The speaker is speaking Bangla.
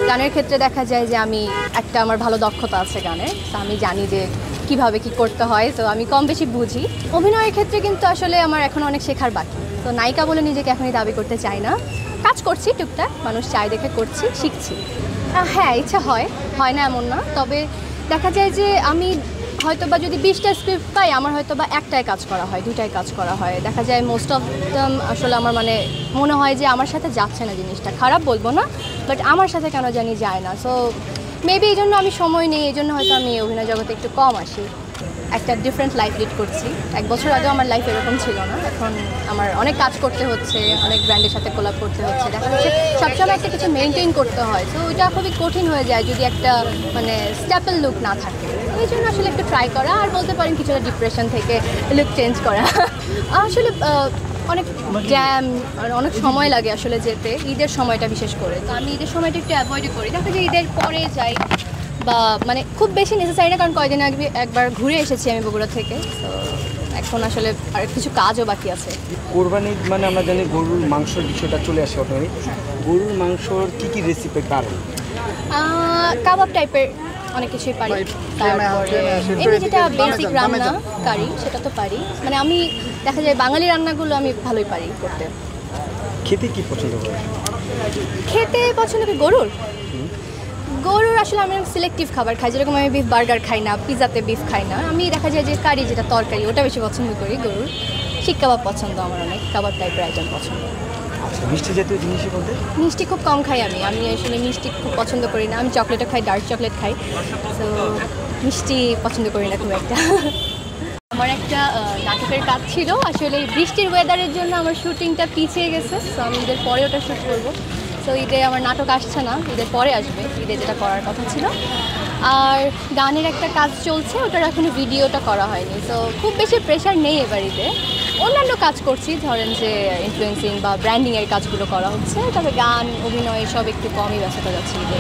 গানের ক্ষেত্রে দেখা যায় যে আমি একটা আমার ভালো দক্ষতা আছে গানের, তো আমি জানি যে কিভাবে কি করতে হয়, তো আমি কম বেশি বুঝি। অভিনয়ের ক্ষেত্রে কিন্তু আসলে আমার এখন অনেক শেখার বাকি, তো নায়িকা বলে নিজেকে এখনই দাবি করতে চাই না। কাজ করছি টুকটাক, মানুষ চাই দেখে করছি, শিখছি। হ্যাঁ, ইচ্ছা হয় না এমন না, তবে দেখা যায় যে আমি হয়তো বা যদি 20টা স্ক্রিপ্ট পাই, আমার হয়তো বা একটাই কাজ করা হয়, 2টাই কাজ করা হয়। দেখা যায় মোস্ট অফ দ্যাম আসলে আমার মনে হয় যে আমার সাথে যাচ্ছে না জিনিসটা, খারাপ বলবো না, বাট আমার সাথে কেন জানি যায় না। সো মেবি এই জন্য আমি সময় নেই, এই জন্য হয়তো আমি অভিনয় জগতে একটু কম আসি। একটা ডিফারেন্ট লাইফ লিড করছি। 1 বছর আগেও আমার লাইফ এরকম ছিল না, এখন আমার অনেক কাজ করতে হচ্ছে, অনেক ব্র্যান্ডের সাথে কোলাব করতে হচ্ছে। দেখা যাচ্ছে সবসময় একটা কিছু মেনটেন করতে হয়, তো ওইটা খুবই কঠিন হয়ে যায় যদি একটা স্ট্যাপল লুক না থাকে। এই জন্য আসলে একটু ট্রাই করা, আর বলতে পারেন কিছুটা ডিপ্রেশন থেকে লুক চেঞ্জ করা। আসলে অনেক জ্যাম, অনেক সময় লাগে আসলে যেতে, ঈদের সময়টা বিশেষ করে। তো আমি ঈদের সময়টা একটু অ্যাভয়েড করি, দেখা যায় ঈদের পরে যাই, বা খুব বেশি নেসেসারি না, কারণ কয়দিন আগে একবার ঘুরে এসেছি আমি বগুড়া থেকে। তো এখন আসলে আর কিছু কাজও বাকি আছে। কোরবানি আমরা জানি গরুর মাংসের বিষয়টা চলে আসে অটোমেটিক। গরুর মাংসর কি রেসিপি পারেন? কাবাব টাইপের অনেক কিছুই পারি। তারপরে এমনি যেটা বেসিক রান্না কারি, সেটা তো পারি। আমি দেখা যায় বাঙালি রান্নাগুলো আমি ভালোই পারি করতে। খেতে কি পছন্দ করেন? খেতে পছন্দ করি গরুর আসলে আমি সিলেক্টিভ খাবার খাই, যেরকম আমি বিফ বার্গার খাই না, পিজাতে বিফ খাই না। আমি দেখা যায় যে কারি, যেটা তরকারি, ওটা বেশি পছন্দ করি গরুর। শিক কাবাব পছন্দ আমার, অনেক কাবাব টাইপের আইটেম পছন্দ। আচ্ছা, মিষ্টি জাতীয় জিনিসের মধ্যে? মিষ্টি খুব কম খাই আমি আসলে মিষ্টি খুব পছন্দ করি না। আমি চকলেটও খাই, ডার্ক চকলেট খাই, তো মিষ্টি পছন্দ করি না খুব একটা। আমার একটা নাটকের কাজ ছিল, আসলে বৃষ্টির ওয়েদারের জন্য আমার শুটিংটা পিছিয়ে গেছে। সো আমি ঈদের পরে ওটা শ্যুট করবো। তো ঈদে আমার নাটক আসছে না, ঈদের পরে আসবে, ঈদে যেটা করার কথা ছিল। আর গানের একটা কাজ চলছে, ওটার এখনো ভিডিওটা করা হয়নি। তো খুব বেশি প্রেশার নেই এবার ঈদে। অন্যান্য কাজ করছি, ধরেন যে ইনফ্লুয়েন্সিং বা ব্র্যান্ডিংয়ের কাজগুলো করা হচ্ছে, তবে গান, অভিনয় সব একটু কমই ব্যস্ততা যাচ্ছে ঈদে।